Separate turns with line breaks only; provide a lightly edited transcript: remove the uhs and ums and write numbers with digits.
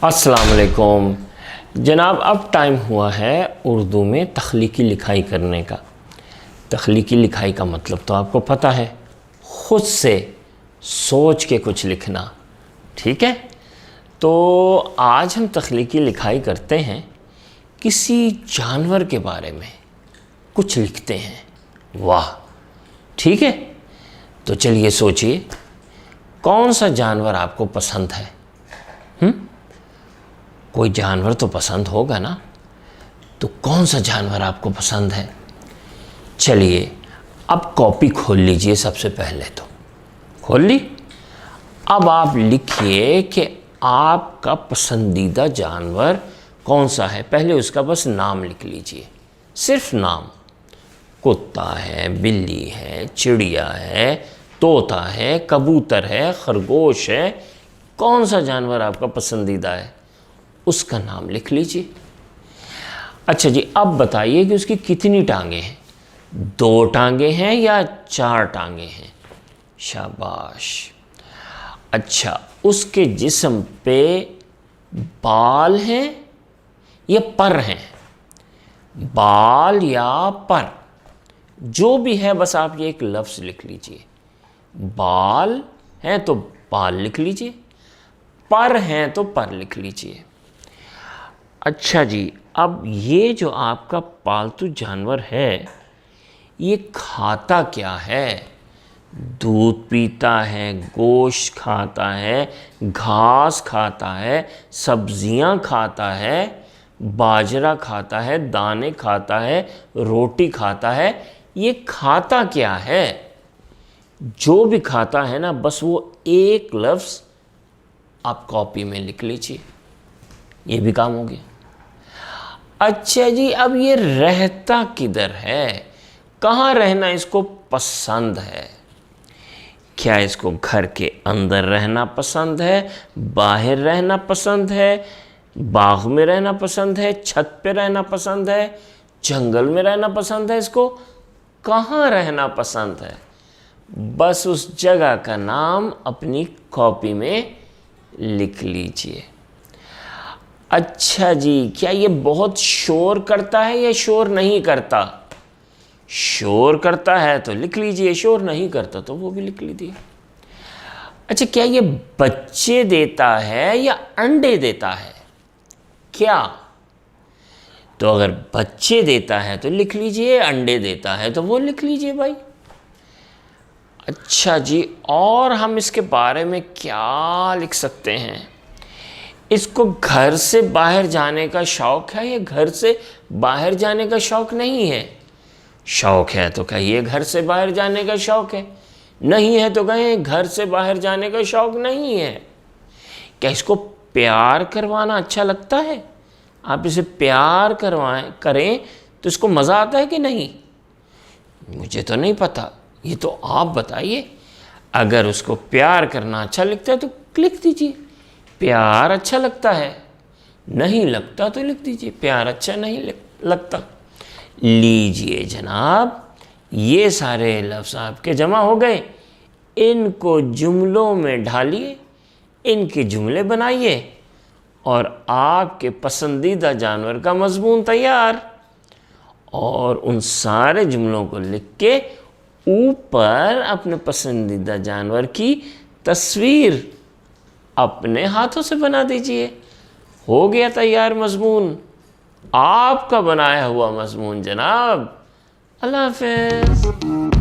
अस्सलाम वालेकुम जनाब। अब टाइम हुआ है उर्दू में तख्लीकी लिखाई करने का। तख्लीकी लिखाई का मतलब तो आपको पता है, ख़ुद से सोच के कुछ लिखना। ठीक है, तो आज हम तख्लीकी लिखाई करते हैं, किसी जानवर के बारे में कुछ लिखते हैं। वाह, ठीक है। तो चलिए सोचिए, कौन सा जानवर आपको पसंद है? कोई जानवर तो पसंद होगा ना, तो कौन सा जानवर आपको पसंद है? चलिए अब कॉपी खोल लीजिए। सबसे पहले तो खोल ली। अब आप लिखिए कि आपका पसंदीदा जानवर कौन सा है। पहले उसका बस नाम लिख लीजिए, सिर्फ नाम। कुत्ता है, बिल्ली है, चिड़िया है, तोता है, कबूतर है, खरगोश है, कौन सा जानवर आपका पसंदीदा है उसका नाम लिख लीजिए। अच्छा जी, अब बताइए कि उसकी कितनी टांगें हैं? 2 टांगें हैं या 4 टांगें हैं? शाबाश। अच्छा, उसके जिस्म पे बाल हैं या पर हैं? बाल या पर, जो भी है, बस आप ये एक लफ्ज़ लिख लीजिए। बाल हैं तो बाल लिख लीजिए, पर हैं तो पर लिख लीजिए। अच्छा जी, अब ये जो आपका पालतू जानवर है, ये खाता क्या है? दूध पीता है, गोश्त खाता है, घास खाता है, सब्जियां खाता है, बाजरा खाता है, दाने खाता है, रोटी खाता है। ये खाता क्या है? जो भी खाता है ना, बस वो एक लफ्ज़ आप कॉपी में लिख लीजिए, ये भी काम हो गया। अच्छा जी, अब ये रहता किधर है? कहाँ रहना इसको पसंद है? क्या इसको घर के अंदर रहना पसंद है, बाहर रहना पसंद है, बाग में रहना पसंद है, छत पे रहना पसंद है, जंगल में रहना पसंद है? इसको कहाँ रहना पसंद है? बस उस जगह का नाम अपनी कॉपी में लिख लीजिए। अच्छा जी, क्या ये बहुत शोर करता है या शोर नहीं करता? शोर करता है तो लिख लीजिए, शोर नहीं करता तो वो भी लिख लीजिए। अच्छा, क्या ये बच्चे देता है या अंडे देता है? क्या? तो अगर बच्चे देता है तो लिख लीजिए, अंडे देता है तो वो लिख लीजिए भाई। अच्छा जी, और हम इसके बारे में क्या लिख सकते हैं? इसको घर से बाहर जाने का शौक़ है या घर से बाहर जाने का शौक़ नहीं है? शौक़ है तो कहिए घर से बाहर जाने का शौक़ है, नहीं है तो कहें घर से बाहर जाने का शौक़ नहीं है। क्या इसको प्यार करवाना अच्छा लगता है? आप इसे प्यार करें तो इसको मज़ा आता है कि नहीं? मुझे तो नहीं पता, ये तो आप बताइए। अगर उसको प्यार करना अच्छा लगता है तो लिख दीजिए प्यार अच्छा लगता है, नहीं लगता तो लिख दीजिए प्यार अच्छा नहीं लगता। लीजिए जनाब, ये सारे लफ्ज़ आपके जमा हो गए। इनको जुमलों में ढालिए, इनके जुमले बनाइए और आपके पसंदीदा जानवर का मज़मून तैयार। और उन सारे जुमलों को लिख के ऊपर अपने पसंदीदा जानवर की तस्वीर अपने हाथों से बना दीजिए। हो गया तैयार मज़मून, आपका बनाया हुआ मज़मून जनाब। अल्लाह हाफ़िज़।